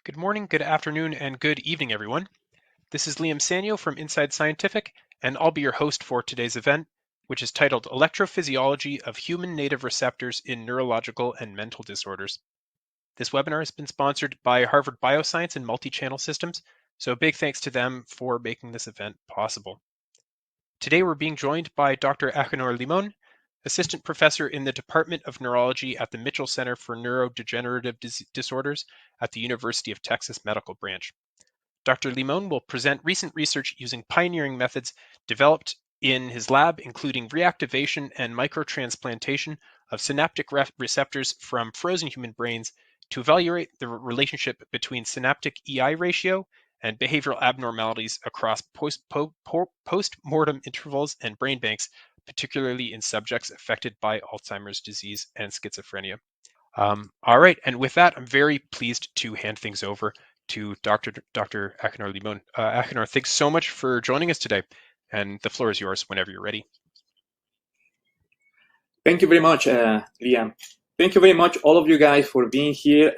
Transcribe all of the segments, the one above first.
Good morning, good afternoon, and good evening, everyone. This is Liam Sanyo from Inside Scientific, and I'll be your host for today's event, which is titled Electrophysiology of Human Native Receptors in Neurological and Mental Disorders. This webinar has been sponsored by Harvard Bioscience and Multi-Channel Systems, so a big thanks to them for making this event possible. Today we're being joined by Dr. Agenor Limon, Assistant Professor in the Department of Neurology at the Mitchell Center for Neurodegenerative Disorders at the University of Texas Medical Branch. Dr. Limon will present recent research using pioneering methods developed in his lab, including reactivation and microtransplantation of synaptic receptors from frozen human brains to evaluate the relationship between synaptic EI ratio and behavioral abnormalities across post-mortem intervals and brain banks, particularly in subjects affected by Alzheimer's disease and schizophrenia. All right, and with that, I'm very pleased to hand things over to Dr. Agenor Limon. Agenor, thanks so much for joining us today, and the floor is yours whenever you're ready. Thank you very much, Liam. Thank you very much, all of you guys, for being here.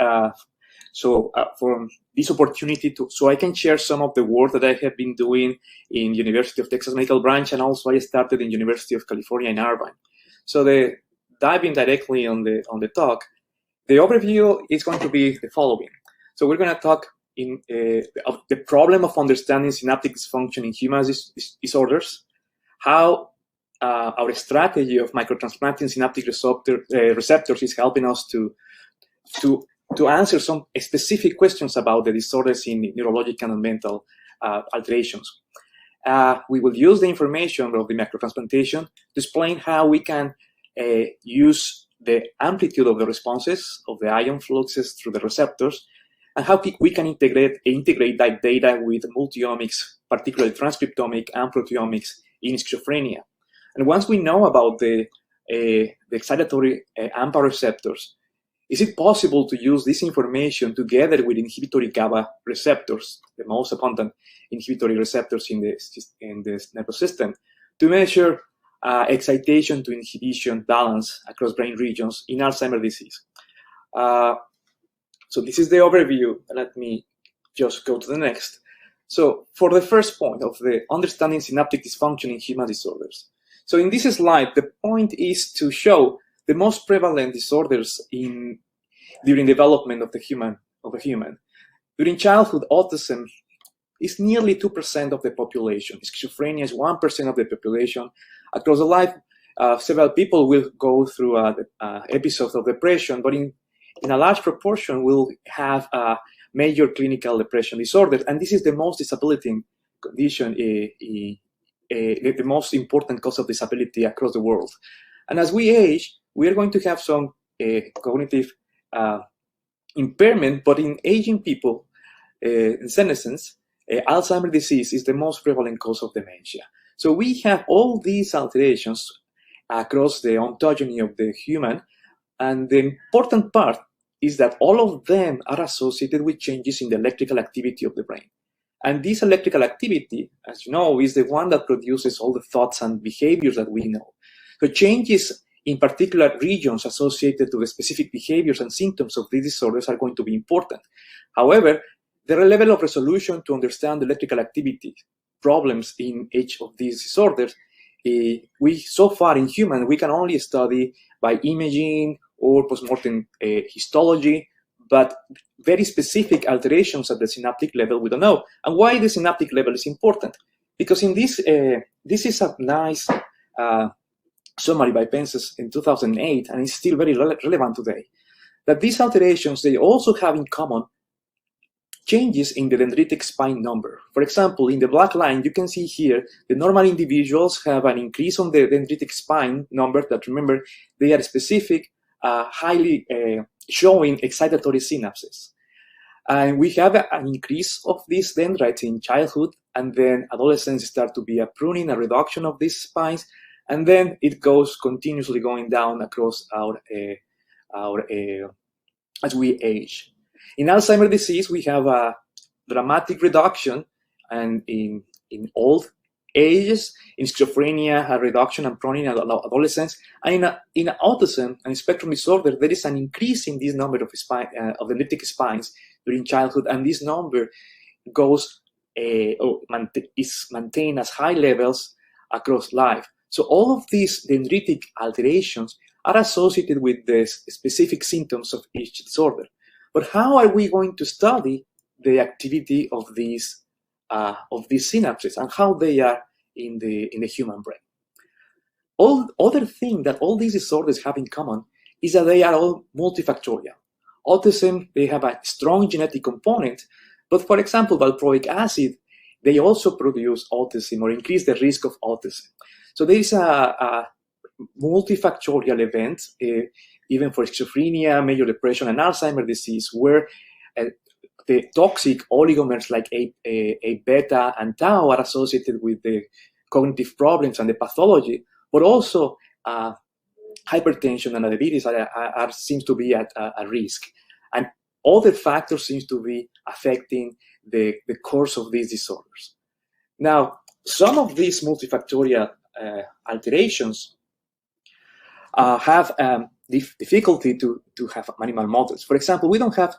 For this opportunity so I can share some of the work that I have been doing in University of Texas Medical Branch, and also I started in University of California in Irvine. So diving directly on the talk, the overview is going to be the following. So we're going to talk of the problem of understanding synaptic dysfunction in human disorders, how our strategy of microtransplanting synaptic receptors is helping us to answer some specific questions about the disorders in neurological and mental alterations. We will use the information of the microtransplantation to explain how we can use the amplitude of the responses of the ion fluxes through the receptors, and how we can integrate that data with multiomics, particularly transcriptomic and proteomics in schizophrenia. And once we know about the excitatory AMPA receptors, is it possible to use this information together with inhibitory GABA receptors, the most abundant inhibitory receptors in the nervous system, to measure excitation to inhibition balance across brain regions in Alzheimer's disease? So this is the overview. Let me just go to the next. So for the first point of the understanding synaptic dysfunction in human disorders. So in this slide, the point is to show the most prevalent disorders during development of a human. During childhood, autism is nearly 2% of the population. Schizophrenia is 1% of the population. Across the life, several people will go through episodes of depression, but in a large proportion will have major clinical depression disorders, and this is the most disability condition, the most important cause of disability across the world. And as we age, we are going to have some cognitive impairment, but in aging people, in senescence, Alzheimer's disease is the most prevalent cause of dementia. So we have all these alterations across the ontogeny of the human, and the important part is that all of them are associated with changes in the electrical activity of the brain. And this electrical activity, as you know, is the one that produces all the thoughts and behaviors that we know. So changes in particular regions associated to the specific behaviors and symptoms of these disorders are going to be important. However, the level of resolution to understand electrical activity problems in each of these disorders, so far in human, we can only study by imaging or postmortem histology, but very specific alterations at the synaptic level we don't know. And why the synaptic level is important? Because in this is a nice summary by Pences in 2008, and it's still very relevant today, that these alterations, they also have in common changes in the dendritic spine number. For example, in the black line, you can see here, the normal individuals have an increase on the dendritic spine number that, remember, they are specific, highly showing excitatory synapses. And we have an increase of these dendrites in childhood, and then adolescents start to be a pruning, a reduction of these spines, and then it goes continuously going down across as we age. In Alzheimer's disease, we have a dramatic reduction, and in old ages. In schizophrenia, a reduction and prone in adolescence. And in autism and spectrum disorder, there is an increase in this number of the elliptic spines during childhood, and this number goes is maintained as high levels across life. So all of these dendritic alterations are associated with the specific symptoms of each disorder. But how are we going to study the activity of these synapses and how they are in the human brain? Other thing that all these disorders have in common is that they are all multifactorial. Autism, they have a strong genetic component, but for example, valproic acid, they also produce autism or increase the risk of autism. So there is a multifactorial event, even for schizophrenia, major depression, and Alzheimer's disease, where the toxic oligomers like A beta and tau are associated with the cognitive problems and the pathology, but also hypertension and diabetes seems to be at risk. And other factors seem to be affecting the course of these disorders. Now, some of these multifactorial alterations have difficulty to have animal models. For example, we don't have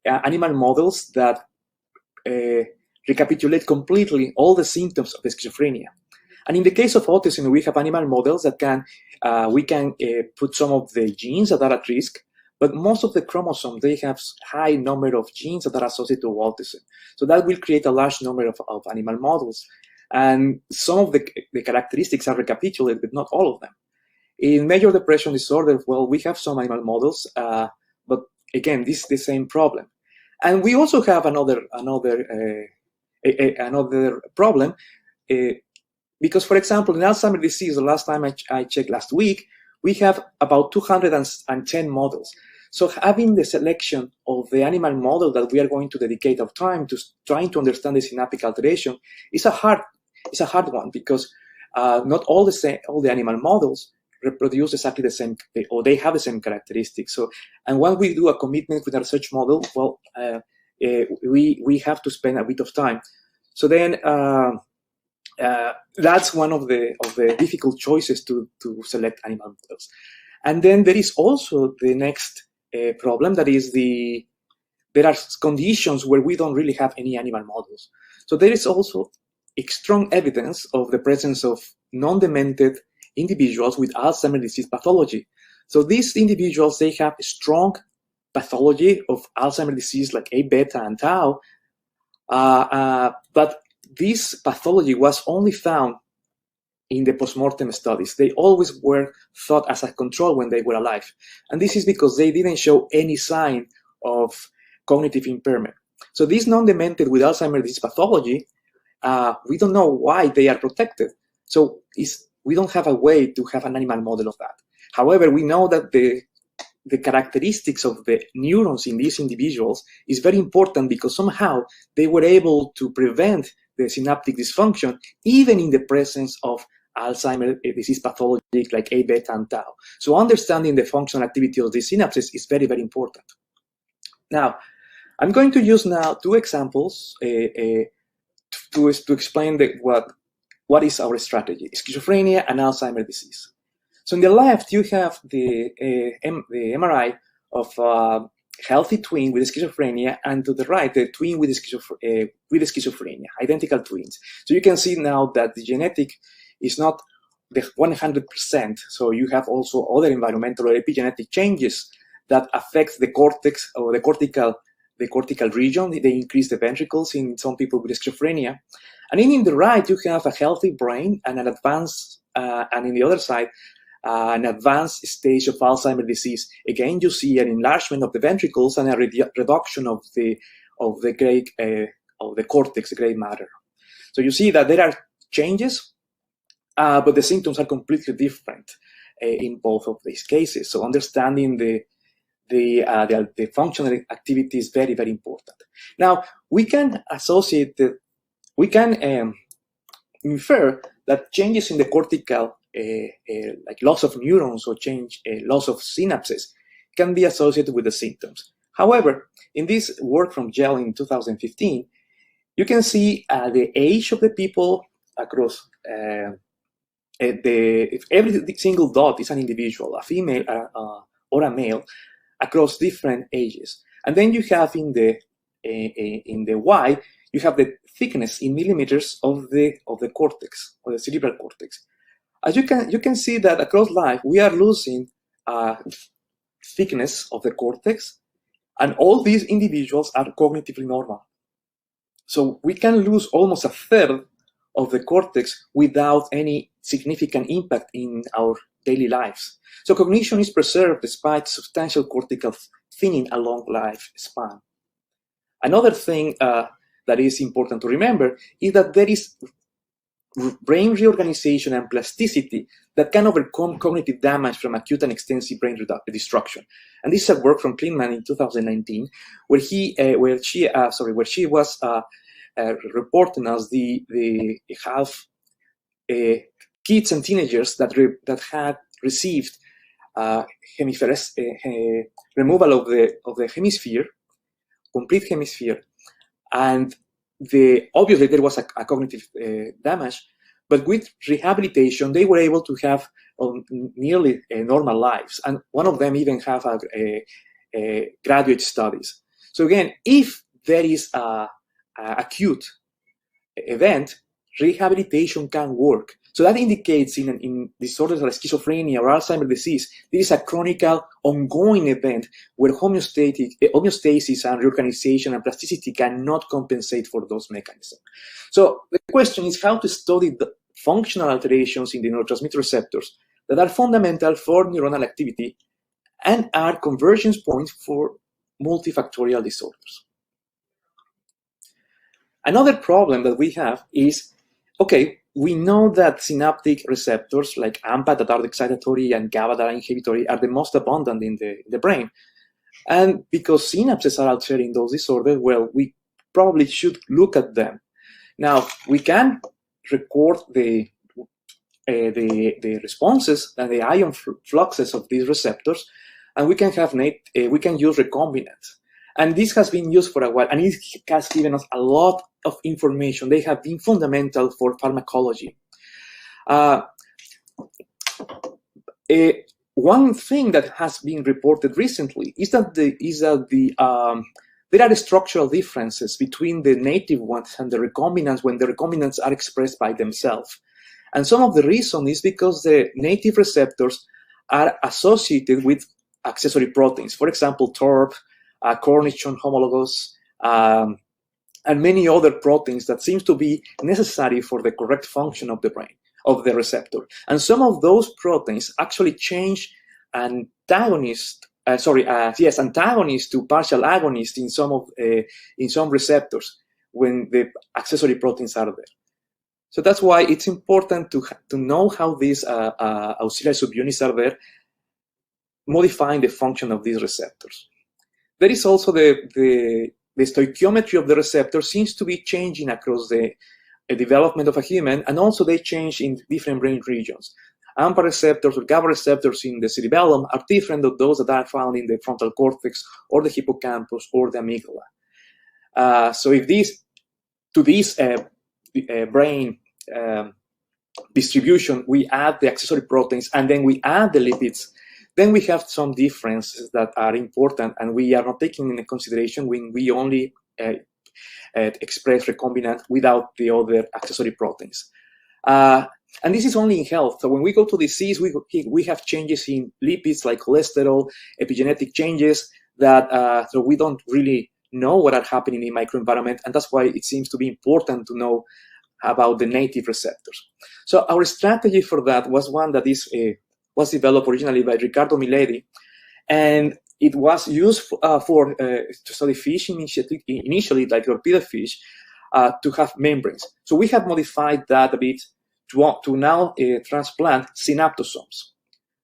animal models that recapitulate completely all the symptoms of the schizophrenia. And in the case of autism, we have animal models that we can put some of the genes that are at risk, but most of the chromosomes, they have high number of genes that are associated with autism. So that will create a large number of animal models. And some of the characteristics are recapitulated, but not all of them. In major depression disorder, well, we have some animal models, but again, this is the same problem. And we also have another problem, because, for example, in Alzheimer's disease, the last time I checked last week, we have about 210 models. So having the selection of the animal model that we are going to dedicate our time to trying to understand the synaptic alteration is a hard one, because not all the animal models reproduce exactly the same, or they have the same characteristics. So, and when we do a commitment with a research model, well, we have to spend a bit of time. So then that's one of the difficult choices to select animal models. And then there is also the next problem, that is there are conditions where we don't really have any animal models. So there is also strong evidence of the presence of non-demented individuals with Alzheimer's disease pathology. So these individuals, they have strong pathology of Alzheimer's disease like A beta and tau, but this pathology was only found in the postmortem studies. They always were thought as a control when they were alive. And this is because they didn't show any sign of cognitive impairment. So these non-demented with Alzheimer's disease pathology, we don't know why they are protected. So we don't have a way to have an animal model of that. However, we know that the characteristics of the neurons in these individuals is very important, because somehow they were able to prevent the synaptic dysfunction even in the presence of Alzheimer's disease pathology like A beta and tau. So understanding the functional activity of these synapses is very, very important. Now, I'm going to use now two examples to explain what is our strategy: schizophrenia and Alzheimer's disease. So on the left, you have the MRI of a healthy twin with schizophrenia, and to the right, the twin with schizophrenia, identical twins. So you can see now that the genetic is not the 100%. So you have also other environmental or epigenetic changes that affect the cortex or the cortical region. They increase the ventricles in some people with schizophrenia. And in the right, you have a healthy brain and an advanced, and in the other side, an advanced stage of Alzheimer's disease. Again, you see an enlargement of the ventricles and a reduction of the cortex, the gray matter. So you see that there are changes, but the symptoms are completely different in both of these cases. So understanding the functional activity is very, very important. Now, we can infer that changes in the cortical, like loss of neurons or loss of synapses, can be associated with the symptoms. However, in this work from Gel in 2015, you can see the age of the people if every single dot is an individual, a female or a male, across different ages. And then you have in the Y, you have the thickness in millimeters of the cortex, or the cerebral cortex. As you can see that across life, we are losing thickness of the cortex, and all these individuals are cognitively normal. So we can lose almost a third of the cortex without any significant impact in our daily lives. So cognition is preserved despite substantial cortical thinning along lifespan. Another thing that is important to remember is that there is brain reorganization and plasticity that can overcome cognitive damage from acute and extensive brain destruction. And this is a work from Kleinman in 2019, where she was reporting as the half kids and teenagers that had received removal of the hemisphere, complete hemisphere, and obviously there was a cognitive damage, but with rehabilitation they were able to have nearly normal lives, and one of them even have graduate studies. So again, if there is a acute event, rehabilitation can work. So that indicates in disorders like schizophrenia or Alzheimer's disease, there is a chronic ongoing event where homeostasis and reorganization and plasticity cannot compensate for those mechanisms. So the question is how to study the functional alterations in the neurotransmitter receptors that are fundamental for neuronal activity and are convergence points for multifactorial disorders. Another problem that we have is, okay, we know that synaptic receptors like AMPA that are excitatory and GABA that are inhibitory are the most abundant in the brain. And because synapses are altered in those disorders, well, we probably should look at them. Now, we can record the responses and the ion fluxes of these receptors, and we can have we can use recombinant. And this has been used for a while, and it has given us a lot of information. They have been fundamental for pharmacology. One thing that has been reported recently is that there are structural differences between the native ones and the recombinants when the recombinants are expressed by themselves. And some of the reason is because the native receptors are associated with accessory proteins. For example, TORP, Cornichon homologous, and many other proteins that seems to be necessary for the correct function of the brain, of the receptor. And some of those proteins actually change antagonist to partial agonist in some receptors when the accessory proteins are there. So that's why it's important to know how these auxiliary subunits are there, modifying the function of these receptors. There is also the stoichiometry of the receptor seems to be changing across the development of a human, and also they change in different brain regions. AMPA receptors or GABA receptors in the cerebellum are different than those that are found in the frontal cortex or the hippocampus or the amygdala. So if to this brain distribution, we add the accessory proteins and then we add the lipids, then we have some differences that are important and we are not taking into consideration when we only express recombinant without the other accessory proteins. And this is only in health. So when we go to disease, we have changes in lipids like cholesterol, epigenetic changes that so we don't really know what are happening in microenvironment, and that's why it seems to be important to know about the native receptors. So our strategy for that was one that was developed originally by Riccardo Miledi, and it was used to study fish initially like torpedo fish, to have membranes. So we have modified that a bit to now transplant synaptosomes.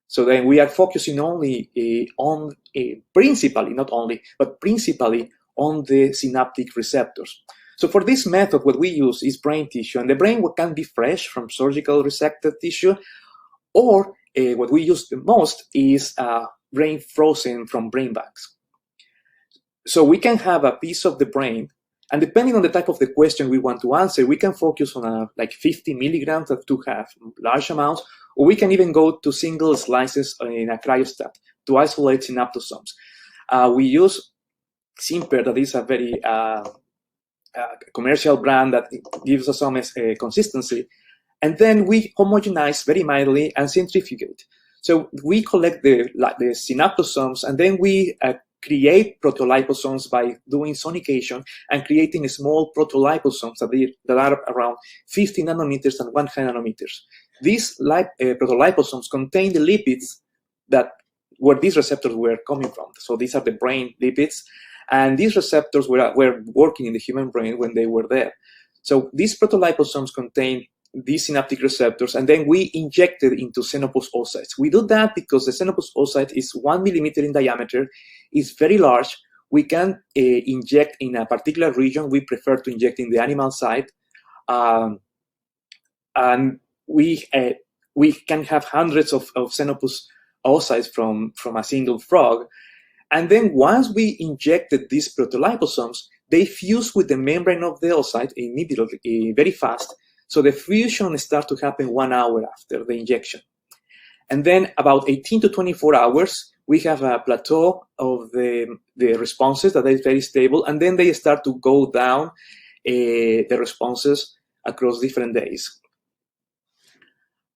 So then we are focusing only on, principally, not only, but principally on the synaptic receptors. So for this method, what we use is brain tissue, and the brain can be fresh from surgical resected tissue, or what we use the most is brain frozen from brain banks. So we can have a piece of the brain And depending on the type of the question we want to answer, we can focus on like 50 milligrams to have large amounts, or we can even go to single slices in a cryostat to isolate synaptosomes. We use Simper, that is a very commercial brand that gives us some consistency. And then we homogenize very mildly and centrifugate. So we collect the synaptosomes, and then we create protoliposomes by doing sonication and creating small protoliposomes that are around 50 nanometers and 100 nanometers. These protoliposomes contain the lipids that where these receptors were coming from. So these are the brain lipids, and these receptors were working in the human brain when they were there. So these protoliposomes contain these synaptic receptors, and then we inject it into xenopus oocytes. We do that because the xenopus oocyte is 1 millimeter in diameter, is very large. We can inject in a particular region. We prefer to inject in the animal side, and we can have hundreds of xenopus oocytes from a single frog. And then once we injected these protoliposomes, they fuse with the membrane of the oocyte immediately, very fast. So the fusion starts to happen 1 hour after the injection. And then about 18 to 24 hours, we have a plateau of the responses that is very stable, and then they start to go down the responses across different days.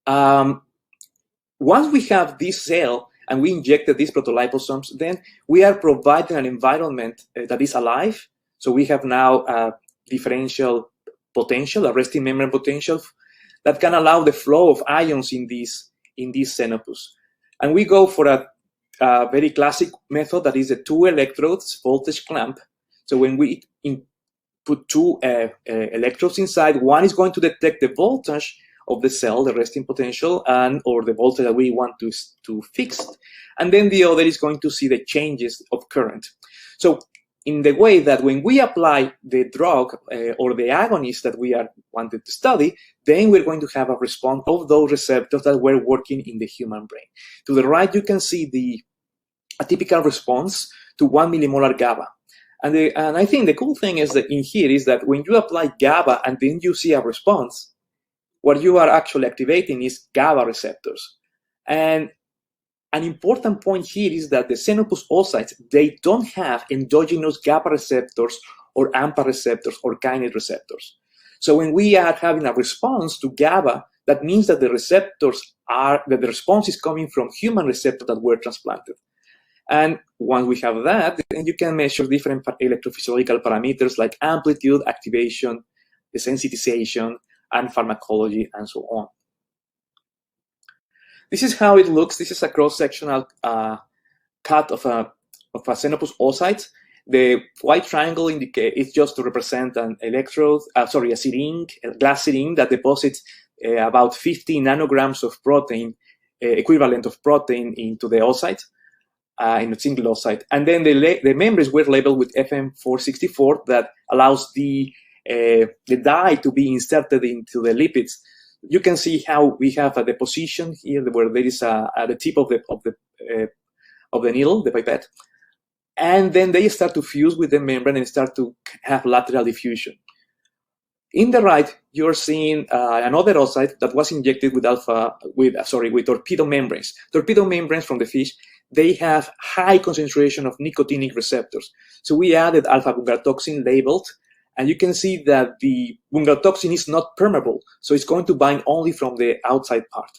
Once we have this cell and we injected these protoliposomes, then we are providing an environment that is alive. So we have now a differential potential, a resting membrane potential that can allow the flow of ions in these xenopus. And we go for a very classic method that is a 2 electrodes voltage clamp. So when we put 2 electrodes inside, one is going to detect the voltage of the cell, the resting potential, or the voltage that we want to fix, and then the other is going to see the changes of current. So in the way that when we apply the drug or the agonist that we wanted to study, then we're going to have a response of those receptors that were working in the human brain. To the right, you can see a typical response to 1 millimolar GABA. And I think the cool thing is that in here is that when you apply GABA and then you see a response, what you are actually activating is GABA receptors. And an important point here is that the xenopus oocytes, they don't have endogenous GABA receptors or AMPA receptors or kinase receptors. So when we are having a response to GABA, that means that the response is coming from human receptors that were transplanted. And once we have that, then you can measure different electrophysiological parameters like amplitude, activation, desensitization, and pharmacology, and so on. This is how it looks. This is a cross-sectional cut of a xenopus oocyte. The white triangle is just to represent an electrode, a syringe, a glass syringe that deposits about 50 nanograms of protein, equivalent of protein, into the oocyte, in a single oocyte. And then the membranes were labeled with FM464 that allows the dye to be inserted into the lipids. You can see how we have a deposition here where there is at the tip of the needle, the pipette, and then they start to fuse with the membrane and start to have lateral diffusion. In the right, you're seeing another oocyte that was injected with torpedo membranes. Torpedo membranes from the fish, they have high concentration of nicotinic receptors. So we added alpha-bungaltoxin labeled, and you can see that the bungaltoxin is not permeable, so it's going to bind only from the outside part.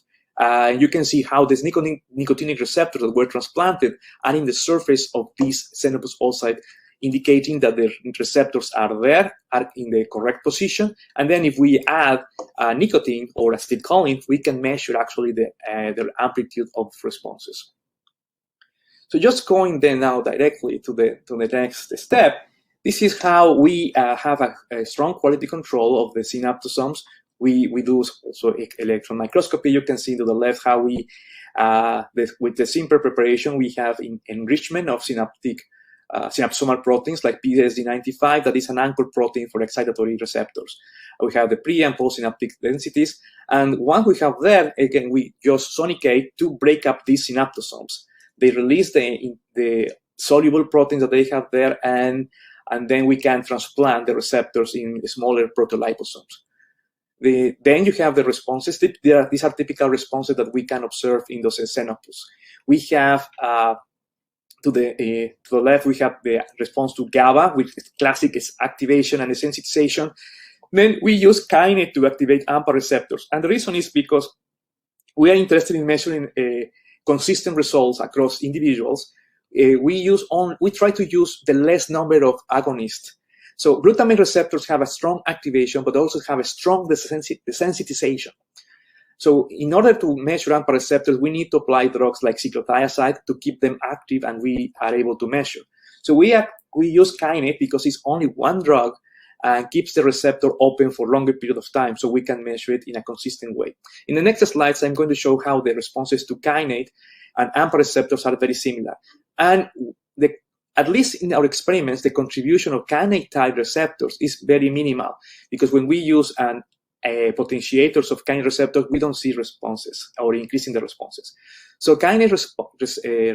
You can see how these nicotinic receptors that were transplanted are in the surface of this xenopus oocyte, indicating that the receptors are there, are in the correct position. And then if we add nicotine or acetylcholine, we can measure actually their amplitude of responses. So just going then now directly to the next step, this is how we have a strong quality control of the synaptosomes. We do also electron microscopy. You can see to the left how we, with the simple preparation, we have enrichment of synaptosomal proteins like PSD95, that is an anchor protein for excitatory receptors. We have the pre and post synaptic densities. And once we have that, again, we just sonicate to break up these synaptosomes. They release the soluble proteins that they have there, and and then we can transplant the receptors in smaller protoliposomes. Then you have the responses. These are typical responses that we can observe in those xenopus. We have to the left, we have the response to GABA, which is classic is activation and desensitization. Then we use kinase to activate AMPA receptors. And the reason is because we are interested in measuring consistent results across individuals. We try to use the less number of agonists. So glutamate receptors have a strong activation, but also have a strong desensitization. So in order to measure AMPA receptors, we need to apply drugs like cyclothiazide to keep them active, and we are able to measure. So we use kinase because it's only one drug and keeps the receptor open for a longer period of time, so we can measure it in a consistent way. In the next slides, I'm going to show how the responses to kinase and AMPA receptors are very similar. And at least in our experiments, the contribution of kinase-type receptors is very minimal, because when we use potentiators of kinase receptors, we don't see responses or increasing the responses. So kinase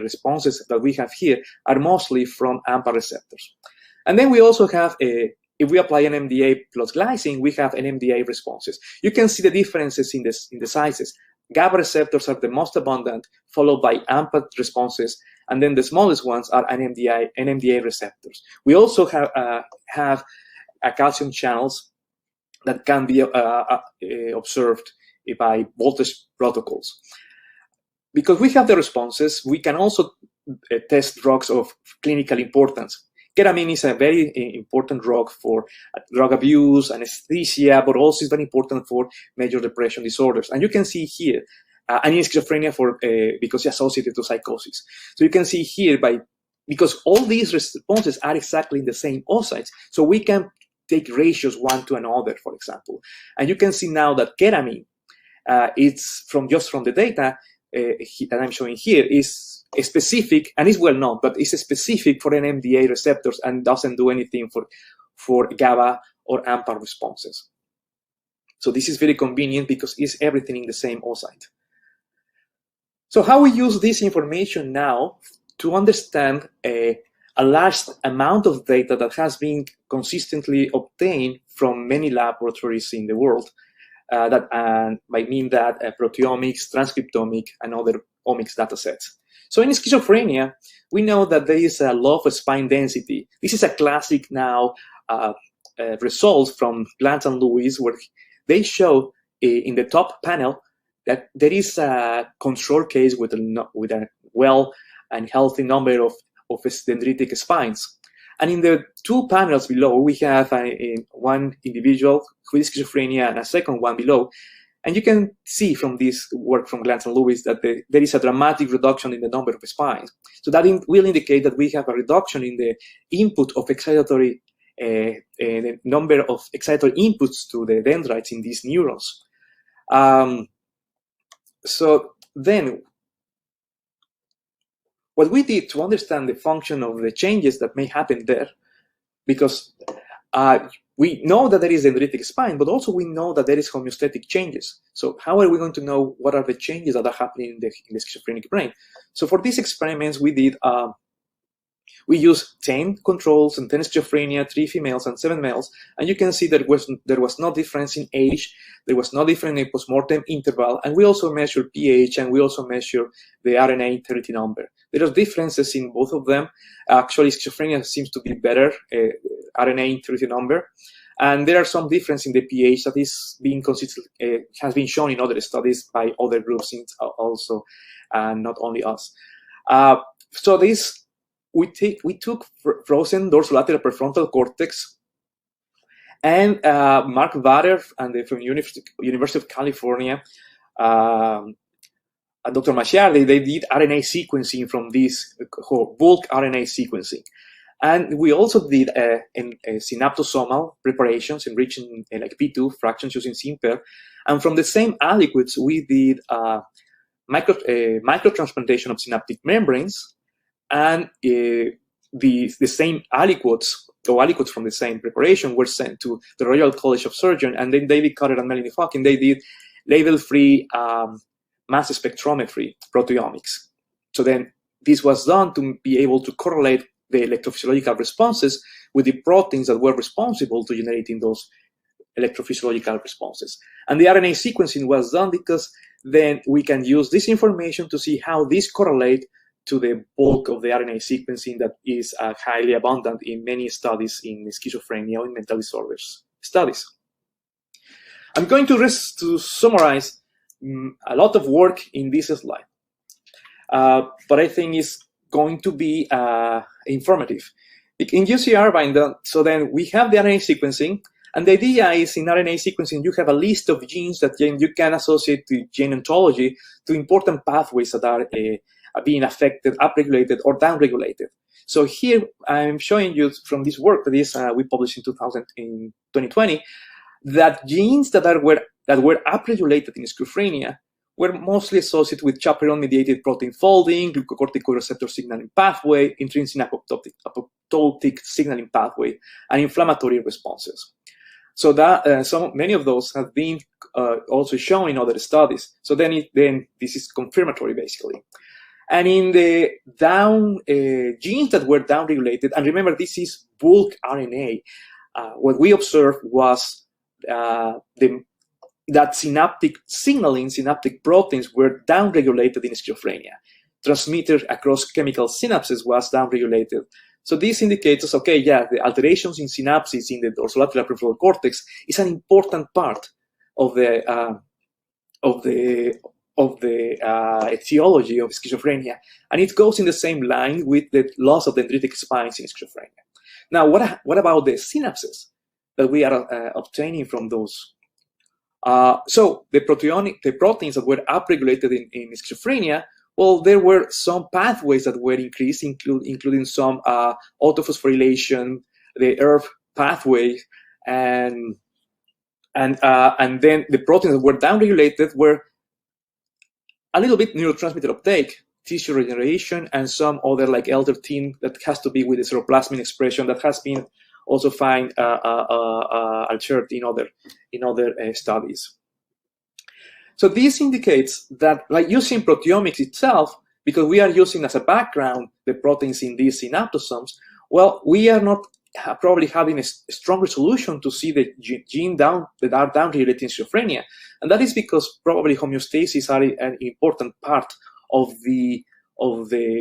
responses that we have here are mostly from AMPA receptors. And then we also have, if we apply an NMDA plus glycine, we have NMDA responses. You can see the differences in the sizes. GABA receptors are the most abundant, followed by AMPA responses, and then the smallest ones are NMDA receptors. We also have calcium channels that can be observed by voltage protocols. Because we have the responses, we can also test drugs of clinical importance. Ketamine is a very important drug for drug abuse, anesthesia, but also is very important for major depression disorders. And you can see here, and in schizophrenia because it's associated to psychosis. So you can see here, because all these responses are exactly in the same oocytes, so we can take ratios one to another, for example. And you can see now that ketamine, it's from the data that I'm showing here, is specific, and is well known, but it's specific for NMDA receptors and doesn't do anything for GABA or AMPA responses. So this is very convenient because it's everything in the same oocyte. So how we use this information now to understand a large amount of data that has been consistently obtained from many laboratories in the world. That might mean that proteomics, transcriptomic, and other omics datasets. So in schizophrenia, we know that there is a loss of spine density. This is a classic now result from Glantz and Lewis, where they show in the top panel that there is a control case with a well and healthy number of dendritic spines. And in the two panels below, we have one individual with schizophrenia and a second one below. And you can see from this work from Glantz and Lewis that there is a dramatic reduction in the number of spines. So that will indicate that we have a reduction in the input of excitatory, the number of excitatory inputs to the dendrites in these neurons. So then, what we did to understand the function of the changes that may happen there, because we know that there is dendritic spine, but also we know that there is homeostatic changes. So how are we going to know what are the changes that are happening in the schizophrenic brain? So for these experiments, we used 10 controls and 10 schizophrenia, 3 females and 7 males, and you can see that there was no difference in age, there was no difference in postmortem interval, and we also measured pH, and we also measured the RNA integrity number. There are differences in both of them. Actually, schizophrenia seems to be better, RNA integrity number, and there are some difference in the pH that is being has been shown in other studies by other groups also, and not only us. So this. We took frozen dorsolateral prefrontal cortex, and Mark Vader and from University of California, and Dr. Masciardi, they did RNA sequencing from this bulk RNA sequencing. And we also did synaptosomal preparations, enriching like P2 fractions using SynPair. And from the same aliquots, we did microtransplantation of synaptic membranes. And the same aliquots, or aliquots from the same preparation, were sent to the Royal College of Surgeons, and then David Cutter and Melanie Falkin, they did label-free mass spectrometry proteomics. So then this was done to be able to correlate the electrophysiological responses with the proteins that were responsible to generating those electrophysiological responses. And the RNA sequencing was done because then we can use this information to see how these correlate to the bulk of the RNA sequencing that is highly abundant in many studies in schizophrenia or in mental disorders studies. I'm going to summarize a lot of work in this slide, but I think it's going to be informative. In UC so then we have the RNA sequencing, and the idea is in RNA sequencing, you have a list of genes that you can associate to gene ontology to important pathways that are being affected, upregulated, or downregulated. So here I'm showing you from this work that we published in 2020 that genes that were upregulated in schizophrenia were mostly associated with chaperone-mediated protein folding, glucocorticoid signaling pathway, intrinsic apoptotic signaling pathway, and inflammatory responses. So that many of those have been also shown in other studies. So then this is confirmatory basically. And in the genes that were downregulated, and remember this is bulk RNA, what we observed was that synaptic signaling, synaptic proteins were downregulated in schizophrenia. Transmitter across chemical synapses was downregulated. So this indicates us, okay, yeah, the alterations in synapses in the dorsolateral prefrontal cortex is an important part of the etiology of schizophrenia, and it goes in the same line with the loss of dendritic spines in schizophrenia. Now, what about the synapses that we are obtaining from those? So the proteins that were upregulated in schizophrenia, well, there were some pathways that were increased, including some autophosphorylation, the ERV pathway, and then the proteins that were downregulated were a little bit neurotransmitter uptake, tissue regeneration, and some other like L13 that has to be with the seroplasmin expression that has been also found altered in other studies. So this indicates that, like using proteomics itself, because we are using as a background the proteins in these synaptosomes, well, we are not probably having a strong resolution to see the gene that are downregulated in schizophrenia, and that is because probably homeostasis are an important part of the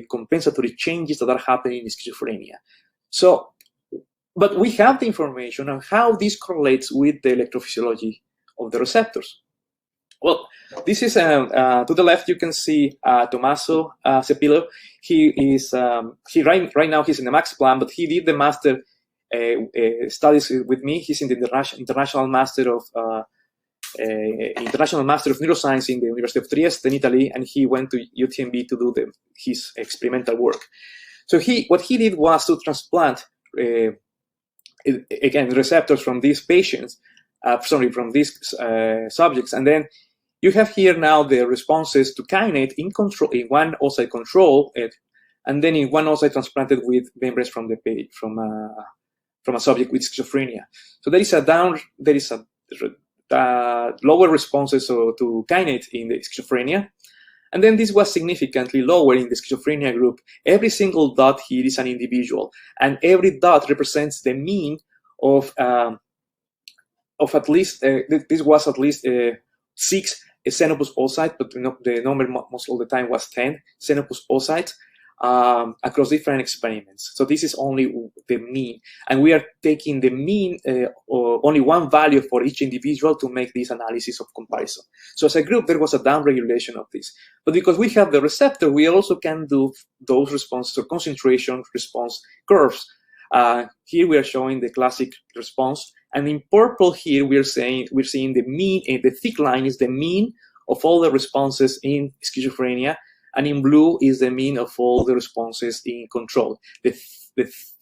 compensatory changes that are happening in schizophrenia. So, but we have the information on how this correlates with the electrophysiology of the receptors. Well, this is to the left. You can see Tommaso Cepillo. He is right now he's in the Max Plan, but he did the master studies with me. He's in the international master of neuroscience in the University of Trieste in Italy, and he went to UTMB to do his experimental work. So what he did was to transplant again receptors from these patients, from these subjects, and then you have here now the responses to kinase in one oocyte control, and then in one oocyte transplanted with membranes from a subject with schizophrenia. So there is lower responses to kinase in the schizophrenia, and then this was significantly lower in the schizophrenia group. Every single dot here is an individual, and every dot represents the mean of at least this was at least 6 Xenopus oocytes, but the number most of the time was 10 Xenopus oocytes across different experiments. So this is only the mean, and we are taking the mean only one value for each individual to make this analysis of comparison. So as a group, there was a downregulation of this, but because we have the receptor, we also can do those responses or concentration response curves. Here we are showing the classic response, and in purple here we're seeing the mean, and the thick line is the mean of all the responses in schizophrenia, and in blue is the mean of all the responses in control. The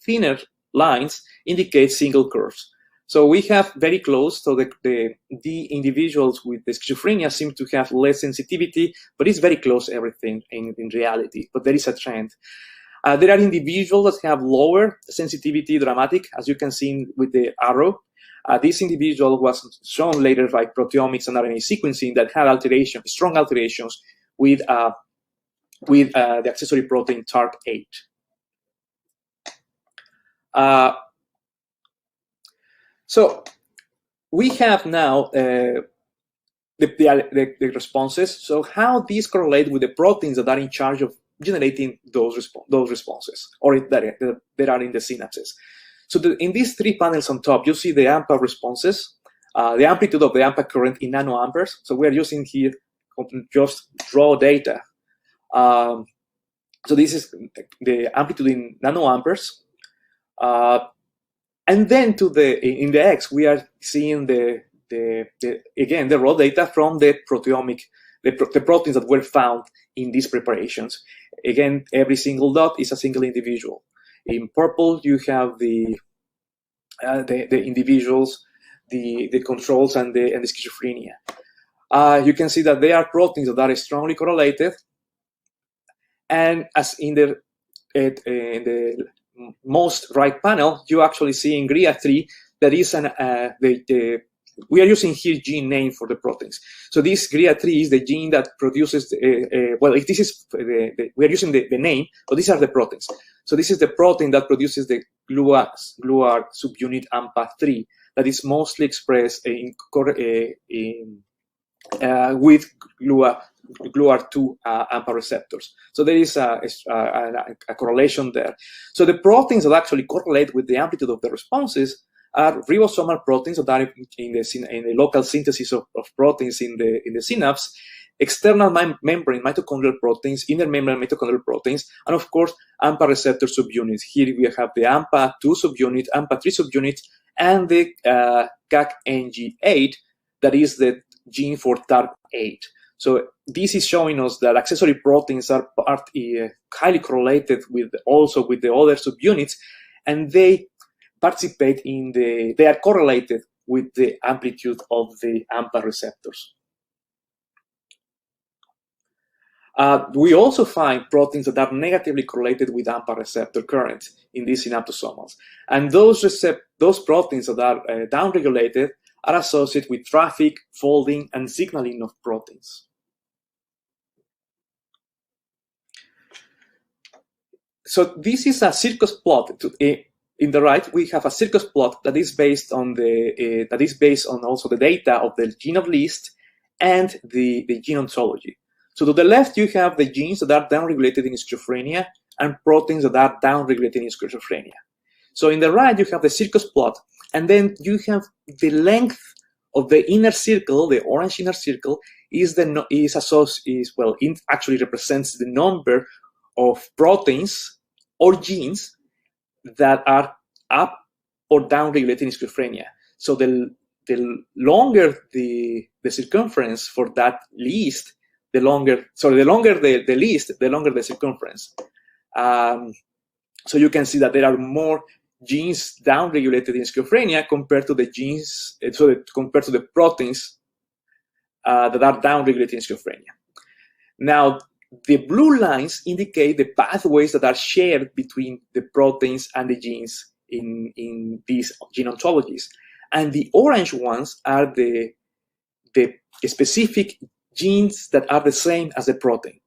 thinner lines indicate single curves. So we have very close, so the individuals with the schizophrenia seem to have less sensitivity, but it's very close everything in reality, but there is a trend. There are individuals that have lower sensitivity dramatic, as you can see with the arrow. This individual was shown later by proteomics and RNA sequencing that had strong alterations with the accessory protein TARP8. So we have now the responses. So how these correlate with the proteins that are in charge of generating those responses, or that are in the synapses. So in these 3 panels on top, you see the AMPA responses, the amplitude of the AMPA current in nanoamperes. So we are using here just raw data. So this is the amplitude in nanoamperes. And then in the X, we are seeing again the raw data from the proteomic, the proteins that were found in these preparations. Again, every single dot is a single individual. In purple, you have the individuals, the controls, and the schizophrenia. You can see that they are proteins that are strongly correlated, and as in the most right panel, you actually see in GRIA3 that is we are using here gene name for the proteins. So this GRIA3 is the gene that produces, we are using the name, but these are the proteins. So this is the protein that produces the GLUAR subunit AMPA3 that is mostly expressed with GLUAR2 AMPA receptors. So there is a correlation there. So the proteins that actually correlate with the amplitude of the responses are ribosomal proteins that are in the local synthesis of proteins in the synapse, external membrane mitochondrial proteins, inner membrane mitochondrial proteins, and of course, AMPA receptor subunits. Here we have the AMPA2 subunit, AMPA3 subunit, and the CAC-NG8, that is the gene for TARP8. So this is showing us that accessory proteins are highly correlated with the other subunits, and they participate they are correlated with the amplitude of the AMPA receptors. We also find proteins that are negatively correlated with AMPA receptor current in these synaptosomals. And those proteins that are downregulated are associated with traffic, folding, and signaling of proteins. So this is a circus plot. In the right, we have a circus plot that is based on also the data of the gene of List and the gene ontology. So to the left, you have the genes that are downregulated in schizophrenia and proteins that are downregulated in schizophrenia. So in the right, you have the circus plot, and then you have the length of the inner circle, the orange inner circle, actually represents the number of proteins or genes that are up or down regulated in schizophrenia. So the longer the circumference for that list, the longer the list, the longer the circumference. So you can see that there are more genes down-regulated in schizophrenia compared to the genes, compared to the proteins that are down-regulated in schizophrenia. Now, the blue lines indicate the pathways that are shared between the proteins and the genes in these gene ontologies. And the orange ones are the specific genes that are the same as the protein.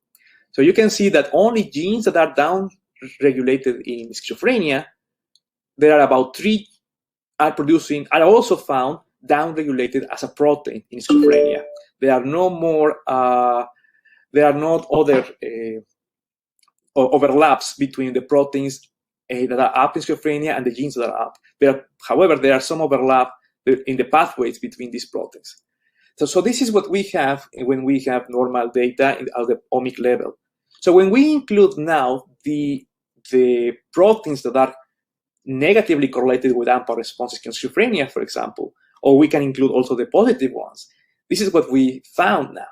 So you can see that only genes that are down-regulated in schizophrenia, there are about 3 are also found down-regulated as a protein in schizophrenia. There are no more, there are not other overlaps between the proteins that are up in schizophrenia and the genes that are up. However, there are some overlap in the pathways between these proteins. So this is what we have when we have normal data at the omic level. So when we include now the proteins that are negatively correlated with AMPA responses in schizophrenia, for example, or we can include also the positive ones, this is what we found now.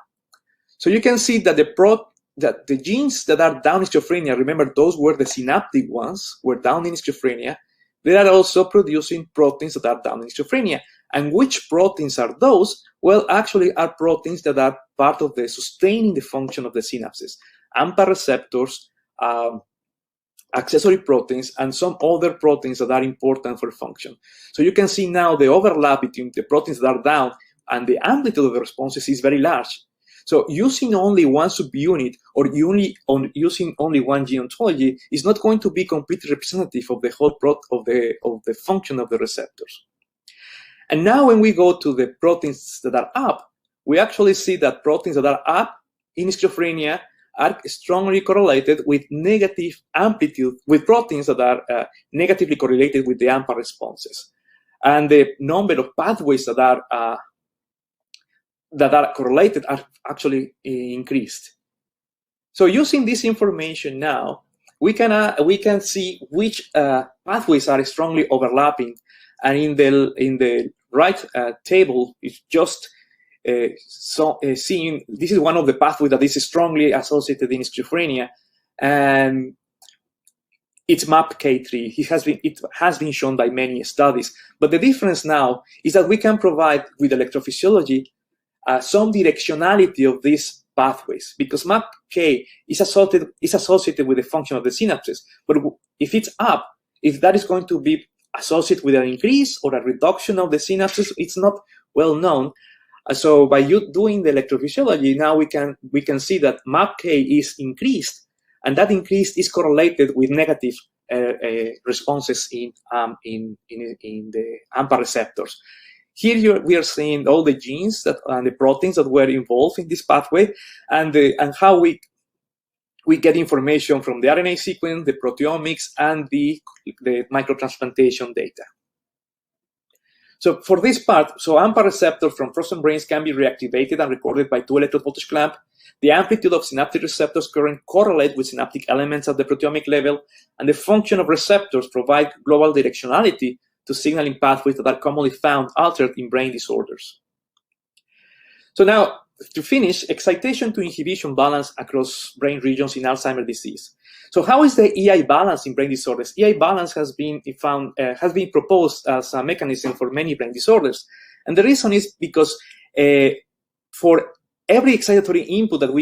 So you can see that the genes that are down in schizophrenia, remember those were the synaptic ones, were down in schizophrenia, they are also producing proteins that are down in schizophrenia. And which proteins are those? Well, actually are proteins that are part of the sustaining the function of the synapses. AMPA receptors, accessory proteins, and some other proteins that are important for function. So you can see now the overlap between the proteins that are down and the amplitude of the responses is very large. So using only one subunit or using only one gene ontology is not going to be completely representative of the whole of the function of the receptors. And now when we go to the proteins that are up, we actually see that proteins that are up in schizophrenia are strongly correlated with negative amplitude, with proteins that are negatively correlated with the AMPA responses. And the number of pathways that are correlated are actually increased. So using this information now, we can see which pathways are strongly overlapping. And in the right table is just seeing this is one of the pathways that is strongly associated in schizophrenia, and it's MAPK3. It has been shown by many studies. But the difference now is that we can provide with electrophysiology some directionality of these pathways, because MAPK is associated with the function of the synapses. But if it's up, if that is going to be associated with an increase or a reduction of the synapses, it's not well known. So by doing the electrophysiology, now we can see that MAPK is increased, and that increase is correlated with negative responses in the AMPA receptors. Here we are seeing all the genes and the proteins that were involved in this pathway, and how we get information from the RNA sequence, the proteomics, and the microtransplantation data. So for this part, AMPA receptors from frozen brains can be reactivated and recorded by 2 electrode voltage clamp. The amplitude of synaptic receptors current correlate with synaptic elements at the proteomic level, and the function of receptors provide global directionality to signaling pathways that are commonly found altered in brain disorders. So now, to finish, excitation to inhibition balance across brain regions in Alzheimer's disease. So how is the EI balance in brain disorders? EI balance has been proposed as a mechanism for many brain disorders. And the reason is because for every excitatory input that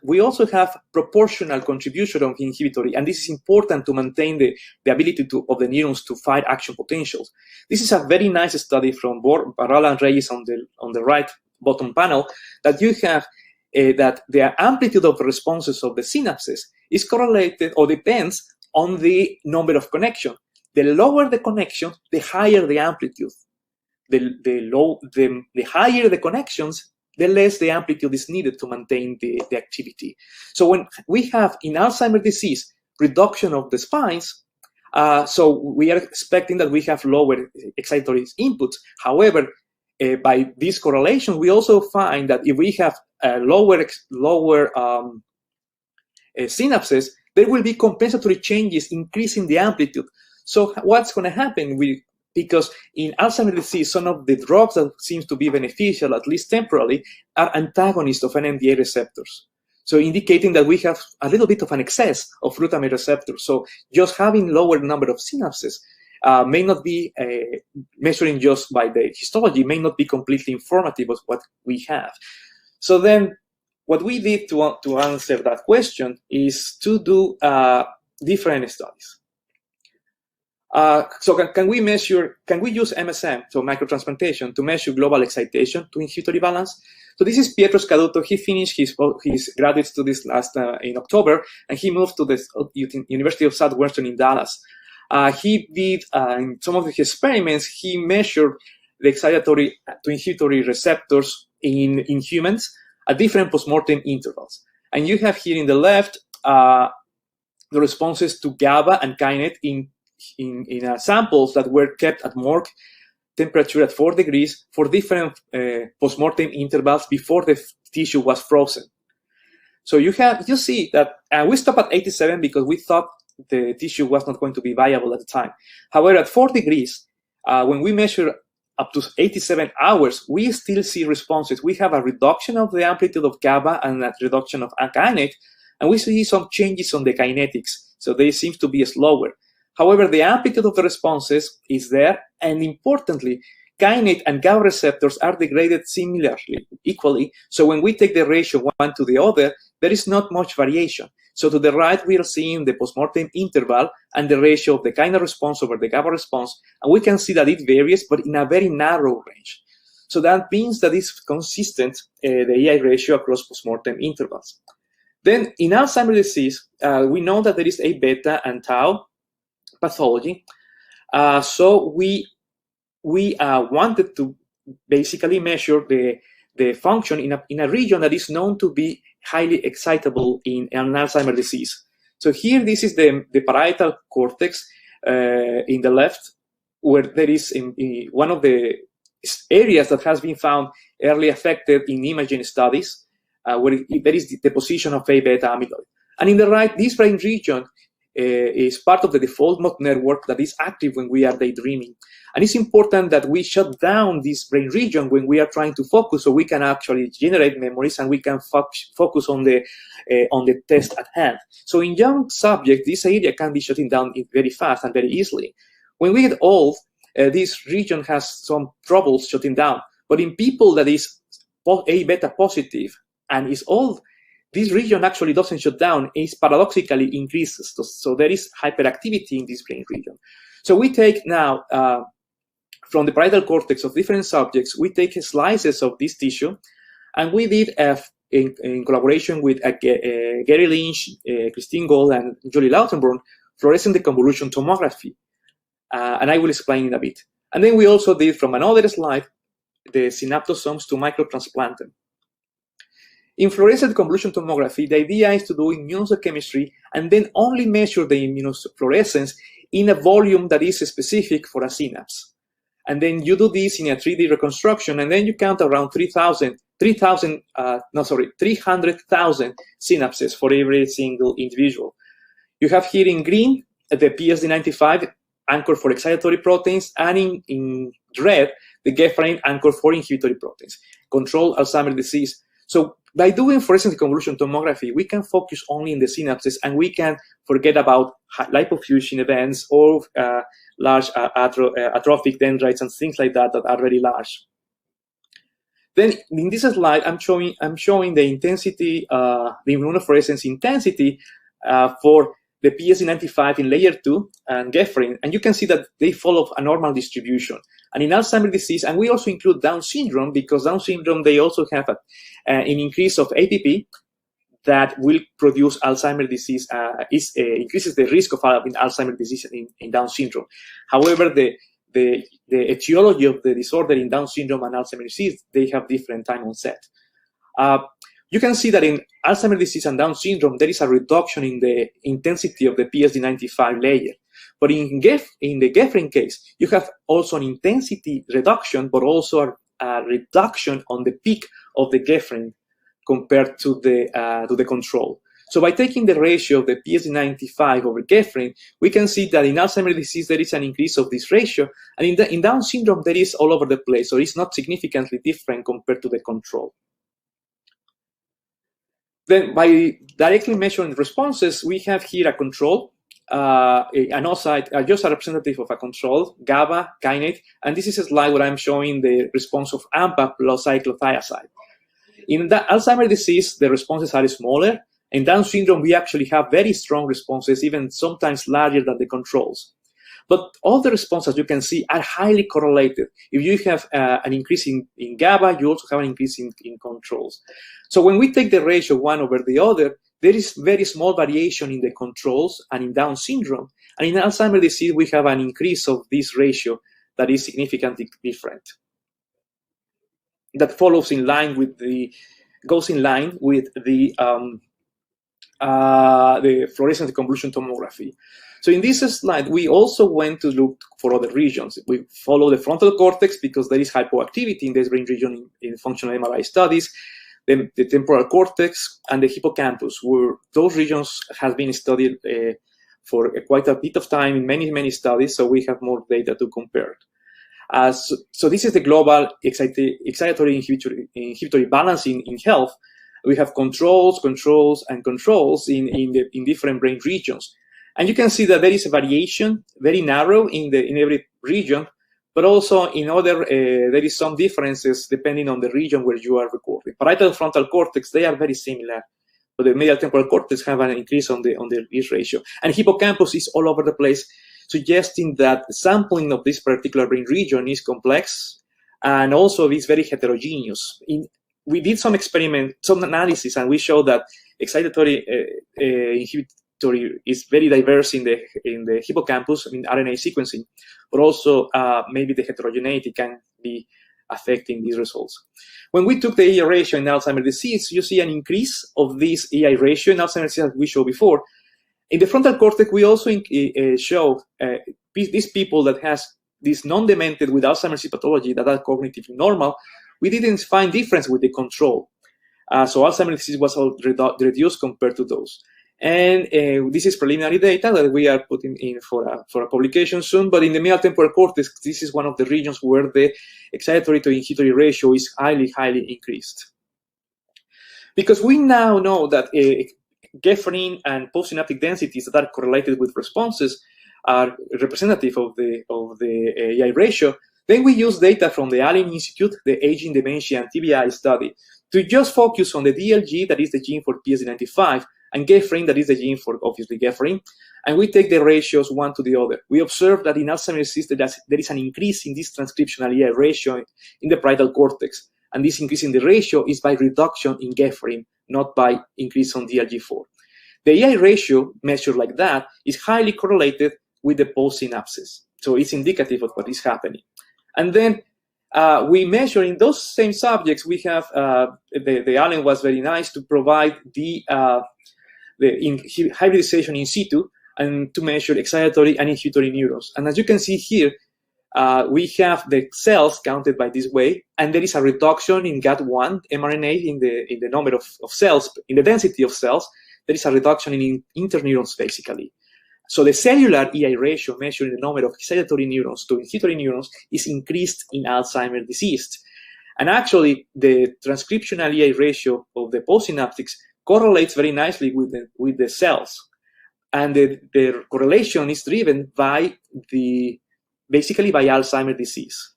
we also have proportional contribution of inhibitory, and this is important to maintain the ability of the neurons to fight action potentials. This is a very nice study from Barala and Reyes on the right bottom panel, that you have that the amplitude of responses of the synapses is correlated or depends on the number of connections. The lower the connection, the higher the amplitude. The higher the connections, the less the amplitude is needed to maintain the activity. So when we have in Alzheimer's disease reduction of the spines, so we are expecting that we have lower excitatory inputs. However, by this correlation, we also find that if we have lower synapses, there will be compensatory changes increasing the amplitude. So what's going to happen? Because in Alzheimer's disease, some of the drugs that seems to be beneficial, at least temporarily, are antagonists of NMDA receptors. So indicating that we have a little bit of an excess of glutamate receptors. So just having lower number of synapses may not be measuring just by the histology, may not be completely informative of what we have. So then what we did to answer that question is to do different studies. So can we use MSM, so microtransplantation, to measure global excitation to inhibitory balance? So this is Pietro Scaduto. He finished his graduate studies in October, and he moved to the University of Southwestern in Dallas. He did, in some of his experiments, he measured the excitatory to inhibitory receptors in humans at different postmortem intervals. And you have here in the left the responses to GABA and kainate in samples that were kept at morgue temperature at 4 degrees for different postmortem intervals before the tissue was frozen. So you see that, and we stopped at 87 because we thought the tissue was not going to be viable at the time. However, at 4 degrees, when we measure up to 87 hours, we still see responses. We have a reduction of the amplitude of GABA and a reduction of kainate, and we see some changes on the kinetics. So they seem to be slower. However, the amplitude of the responses is there, and importantly, kainate and GABA receptors are degraded similarly, equally. So when we take the ratio one to the other, there is not much variation. So to the right, we are seeing the postmortem interval and the ratio of the kainate response over the GABA response, and we can see that it varies, but in a very narrow range. So that means that it's consistent, the EI ratio across postmortem intervals. Then in Alzheimer's disease, we know that there is A beta and tau pathology. So we wanted to basically measure the function in a region that is known to be highly excitable in an Alzheimer's disease. So here, this is the parietal cortex in the left, where there is in one of the areas that has been found early affected in imaging studies, where there is the deposition of A beta amyloid. And in the right, this brain region is part of the default mode network that is active when we are daydreaming. And it's important that we shut down this brain region when we are trying to focus, so we can actually generate memories and we can focus on the test at hand. So in young subjects, this area can be shutting down very fast and very easily. When we get old, this region has some troubles shutting down. But in people that is A beta positive and is old, this region actually doesn't shut down, it paradoxically increases. So there is hyperactivity in this brain region. So we take now, from the parietal cortex of different subjects, we take slices of this tissue, and we did, in collaboration with Gary Lynch, Christine Gold, and Julie Lautenborn, fluorescent deconvolution tomography. And I will explain in a bit. And then we also did, from another slide, the synaptosomes to microtransplant them. In fluorescent convolution tomography, the idea is to do immunohistochemistry and then only measure the immunofluorescence in a volume that is specific for a synapse. And then you do this in a 3D reconstruction, and then you count around 300,000 synapses for every single individual. You have here in green the PSD95 anchor for excitatory proteins, and in red the Gefrain anchor for inhibitory proteins. Control Alzheimer's disease. So by doing fluorescent convolution tomography, we can focus only in the synapses, and we can forget about lipofuscin events or large atrophic dendrites and things like that are very large. Then in this slide, I'm showing the intensity, the immunofluorescence intensity for the PSD95 in layer 2 and Gefrain, and you can see that they follow a normal distribution. And in Alzheimer's disease, and we also include Down syndrome, because Down syndrome, they also have an increase of APP that will produce Alzheimer's disease, increases the risk of Alzheimer's disease in Down syndrome. However, the etiology of the disorder in Down syndrome and Alzheimer's disease, they have different time onset. You can see that in Alzheimer's disease and Down syndrome, there is a reduction in the intensity of the PSD95 layer. But in the Gefrain case, you have also an intensity reduction, but also a reduction on the peak of the Gefrain compared to the control. So by taking the ratio of the PSD95 over Gefrain, we can see that in Alzheimer's disease, there is an increase of this ratio, and in Down syndrome, there is all over the place. So it's not significantly different compared to the control. Then by directly measuring responses, we have here a control, an oocyte, just a representative of a control, GABA, kainate, and this is a slide where I'm showing the response of AMPA plus cyclothiazide. In the Alzheimer's disease, the responses are smaller. In Down syndrome, we actually have very strong responses, even sometimes larger than the controls. But all the responses, you can see, are highly correlated. If you have an increase in GABA, you also have an increase in controls. So when we take the ratio one over the other, there is very small variation in the controls and in Down syndrome. And in Alzheimer's disease, we have an increase of this ratio that is significantly different. That follows in line with goes in line with the fluorescent convolution tomography. So in this slide, we also went to look for other regions. We follow the frontal cortex because there is hypoactivity in this brain region in functional MRI studies, then the temporal cortex and the hippocampus, where those regions have been studied for quite a bit of time in many studies, so we have more data to compare. So this is the global excitatory inhibitory balance in health. We have controls in different brain regions. And you can see that there is a variation, very narrow in every region, but also in other, there is some differences depending on the region where you are recording. Parietal frontal cortex, they are very similar, but the medial temporal cortex have an increase on this ratio. And hippocampus is all over the place, suggesting that sampling of this particular brain region is complex, and also it's very heterogeneous. We did some analysis, and we showed that excitatory inhibitory is very diverse in the hippocampus in RNA sequencing, but also maybe the heterogeneity can be affecting these results. When we took the EI ratio in Alzheimer's disease, you see an increase of this EI ratio in Alzheimer's disease, as we showed before. In the frontal cortex, we also show these people that has this non-demented with Alzheimer's pathology that are cognitively normal. We didn't find difference with the control. So Alzheimer's disease was reduced compared to those. And this is preliminary data that we are putting in for a publication soon. But in the middle temporal cortex, this is one of the regions where the excitatory to inhibitory ratio is highly, highly increased. Because we now know that Gefferin and postsynaptic densities that are correlated with responses are representative of the EI ratio, then we use data from the Allen Institute, the Aging, Dementia, and TBI study, to just focus on the DLG, that is the gene for PSD95, and Gefferin, that is the gene for, obviously, Gefferin, and we take the ratios one to the other. We observe that in Alzheimer's disease, there is an increase in this transcriptional EI ratio in the parietal cortex, and this increase in the ratio is by reduction in Gefferin, not by increase on DLG4. The EI ratio measured like that is highly correlated with the postsynapses, so it's indicative of what is happening. And then we measure in those same subjects, we have, the Allen was very nice to provide the hybridization in situ and to measure excitatory and inhibitory neurons. And as you can see here, we have the cells counted by this way, and there is a reduction in GAT1 mRNA in the number of cells, in the density of cells. There is a reduction in interneurons, basically. So the cellular EI ratio measuring the number of excitatory neurons to inhibitory neurons is increased in Alzheimer's disease. And actually, the transcriptional EI ratio of the postsynaptics correlates very nicely with the cells. And the correlation is driven by basically by Alzheimer's disease.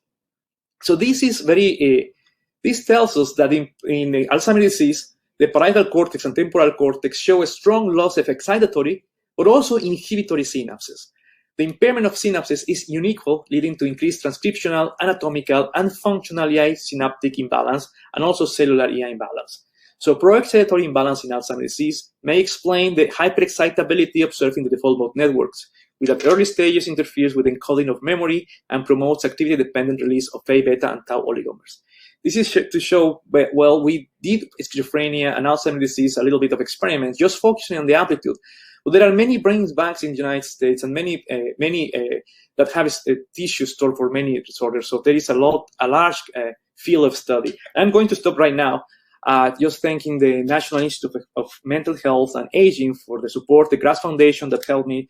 So this is this tells us that in Alzheimer's disease, the parietal cortex and temporal cortex show a strong loss of excitatory but also inhibitory synapses. The impairment of synapses is unequal, leading to increased transcriptional, anatomical, and functional EI synaptic imbalance, and also cellular EI imbalance. So pro-excitatory imbalance in Alzheimer's disease may explain the hyperexcitability observed in the default mode networks, which at early stages interferes with encoding of memory and promotes activity-dependent release of A, beta, and tau oligomers. This is to show, well, we did schizophrenia and Alzheimer's disease, a little bit of experiments, just focusing on the amplitude. But there are many brain banks in the United States and many that have tissue stored for many disorders. So there is a large field of study. I'm going to stop right now, just thanking the National Institute of Mental Health and Aging for the support, the Grass Foundation that helped me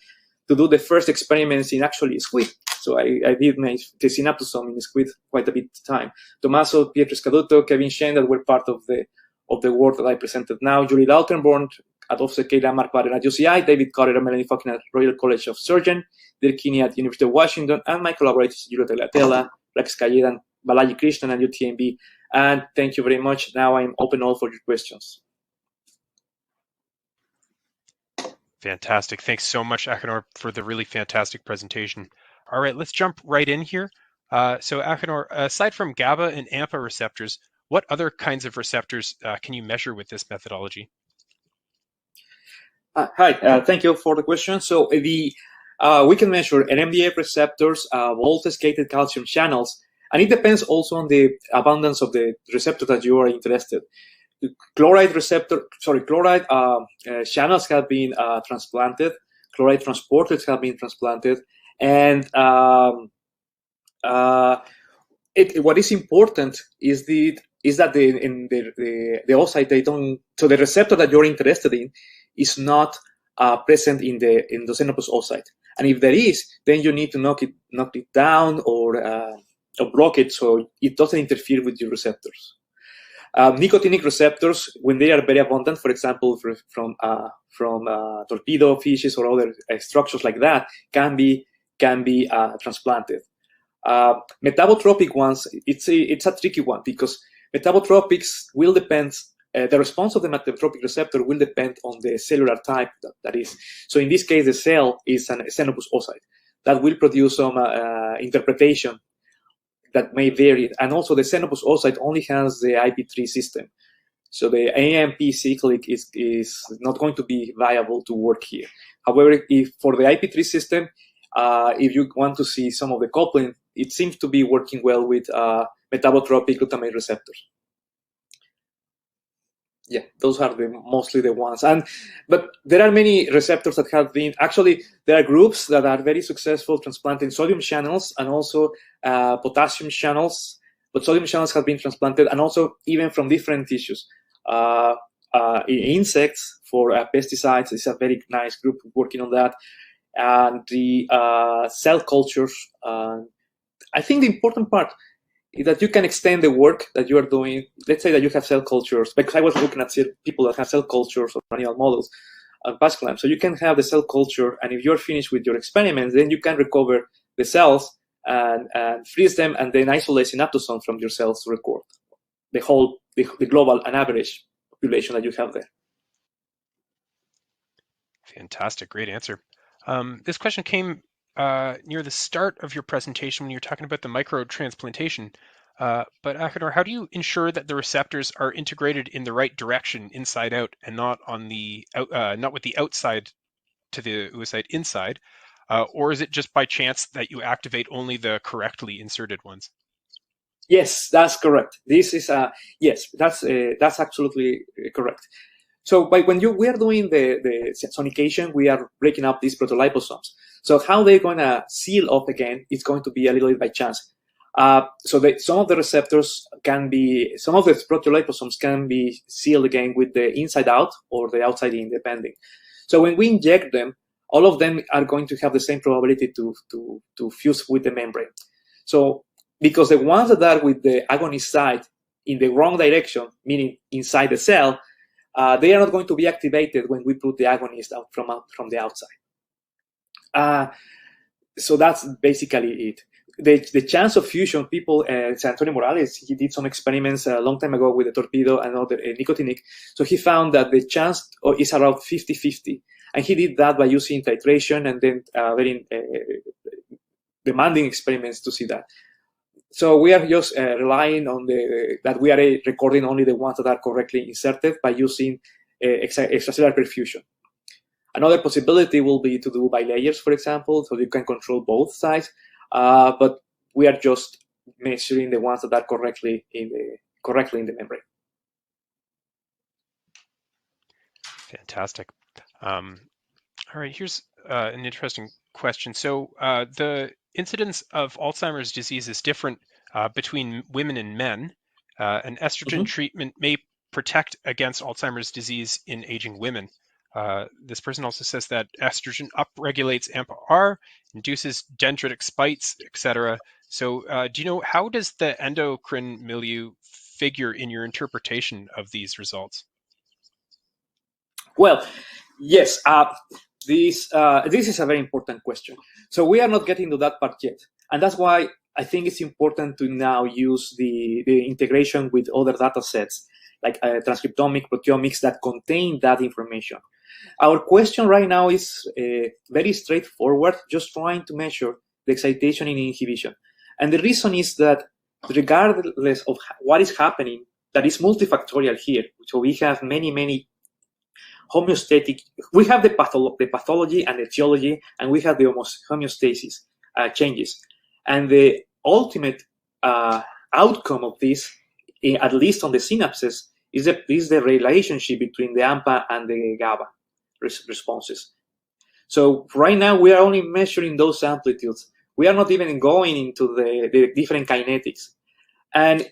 to do the first experiments in actually squid. So I did the synaptosome in squid quite a bit of time. Tommaso, Pietro Scaduto, Kevin Shen, that were part of the work that I presented now. Julie Lautenborn, Adolfo Sequeira, Mark Baden at UCI, David Carter and Melanie Falkin at Royal College of Surgeons, Dirk Kinney at University of Washington, and my collaborators, Julio Tagliatella, Rex Calledan, Balaji Krishnan at UTMB. And thank you very much. Now I'm open all for your questions. Fantastic. Thanks so much, Agenor, for the really fantastic presentation. All right, let's jump right in here. So Agenor, aside from GABA and AMPA receptors, what other kinds of receptors can you measure with this methodology? Hi, thank you for the question. So we can measure NMDA receptors, voltage-gated calcium channels, and it depends also on the abundance of the receptor that you are interested. Chloride channels have been transplanted. Chloride transporters have been transplanted, and what is important is that the oocyte, they don't. So the receptor that you're interested in is not present in the endocyanopus oocyte, and if there is, then you need to knock it down or block it so it doesn't interfere with your receptors. Nicotinic receptors, when they are very abundant, for example, from torpedo fishes or other structures like that, can be transplanted. Metabotropic ones, it's a tricky one because metabotropics will depend. The response of the metabotropic receptor will depend on the cellular type that is. So in this case, the cell is an xenopus oocyte that will produce some interpretation that may vary. And also the xenopus oocyte only has the IP3 system. So the AMP cyclic is not going to be viable to work here. However, if for the IP3 system, if you want to see some of the coupling, it seems to be working well with metabotropic glutamate receptors. Yeah, those are mostly the ones. But there are many receptors that have been, actually, there are groups that are very successful transplanting sodium channels and also potassium channels, but sodium channels have been transplanted, and also even from different tissues. Insects for pesticides is a very nice group working on that. And the cell cultures, I think the important part is that you can extend the work that you are doing. Let's say that you have cell cultures, because I was looking at people that have cell cultures of animal models and Pascal. So you can have the cell culture, and if you're finished with your experiments, then you can recover the cells and freeze them, and then isolate synaptosomes from your cells to record the global and average population that you have there. Fantastic, great answer. This question came near the start of your presentation when you were talking about the microtransplantation. But Agenor, how do you ensure that the receptors are integrated in the right direction, inside out, and not on the not with the outside to the oocyte inside? Or is it just by chance that you activate only the correctly inserted ones? Yes, that's correct. This is yes, that's absolutely correct. So when we are doing the sonication, we are breaking up these protoliposomes. So how they're going to seal off again is going to be a little bit by chance. So some of the receptors some of the protoliposomes can be sealed again with the inside out or the outside in, depending. So when we inject them, all of them are going to have the same probability to fuse with the membrane. So because the ones that are with the agonist side in the wrong direction, meaning inside the cell, they are not going to be activated when we put the agonist out from the outside. So that's basically it. The chance of fusion, people, Antonio Morales, he did some experiments a long time ago with the torpedo and other nicotinic. So he found that the chance is around 50-50. And he did that by using titration and then very demanding experiments to see that. So we are just relying on that we are recording only the ones that are correctly inserted by using extracellular perfusion. Another possibility will be to do bilayers, for example, so you can control both sides. But we are just measuring the ones that are correctly in the membrane. Fantastic. All right, here's an interesting question. So the incidence of Alzheimer's disease is different between women and men. And estrogen treatment may protect against Alzheimer's disease in aging women. This person also says that estrogen upregulates AMPA-R, induces dendritic spikes, etc. So do you know, how does the endocrine milieu figure in your interpretation of these results? Well, yes, this is a very important question. So we are not getting to that part yet. And that's why I think it's important to now use the integration with other data sets, like transcriptomic, proteomics, that contain that information. Our question right now is very straightforward, just trying to measure the excitation in inhibition. And the reason is that regardless of what is happening, that is multifactorial here. So we have many homeostatic, we have the pathology and the etiology, and we have the homeostasis changes. And the ultimate outcome of this, at least on the synapses, is the relationship between the AMPA and the GABA responses. So right now we are only measuring those amplitudes. We are not even going into the different kinetics. And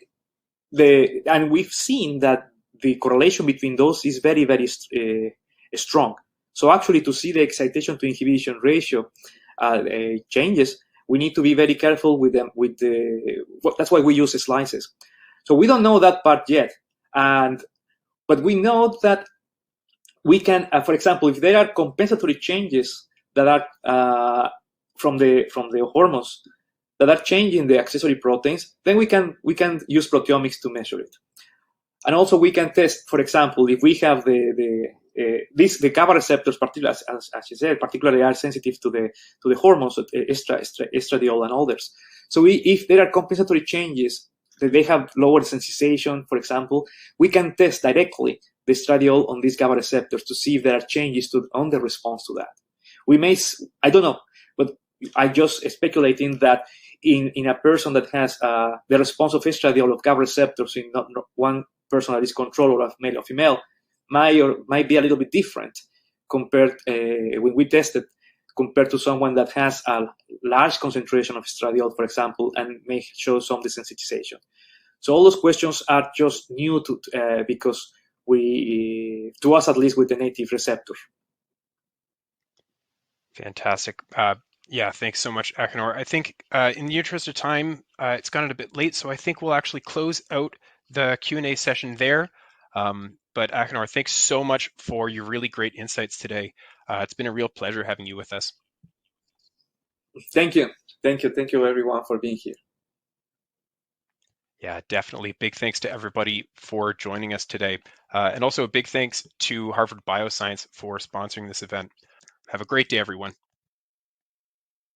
we've seen that the correlation between those is very strong. So actually, to see the excitation to inhibition ratio changes, we need to be very careful with them. That's why we use slices. So we don't know that part yet, but we know that we can, for example, if there are compensatory changes that are from the hormones that are changing the accessory proteins, then we can use proteomics to measure it. And also we can test, for example, if we have the GABA receptors, particularly as you said, particularly are sensitive to the hormones, estradiol and others. So if there are compensatory changes, that they have lower sensitization, for example, we can test directly the estradiol on these GABA receptors to see if there are changes on the response to that. We may, I don't know, but I just speculating that in a person that has the response of estradiol of GABA receptors in not one person that is controlled or male or female might be a little bit different compared when we tested compared to someone that has a large concentration of estradiol, for example, and may show some desensitization. So all those questions are just new to because to us at least, with the native receptor. Fantastic. Yeah, thanks so much, Agenor. I think in the interest of time, it's gotten a bit late, so I think we'll actually close out the Q&A session there. But Agenor, thanks so much for your really great insights today. It's been a real pleasure having you with us. Thank you. Thank you everyone for being here. Yeah, definitely. Big thanks to everybody for joining us today. And also a big thanks to Harvard Bioscience for sponsoring this event. Have a great day, everyone.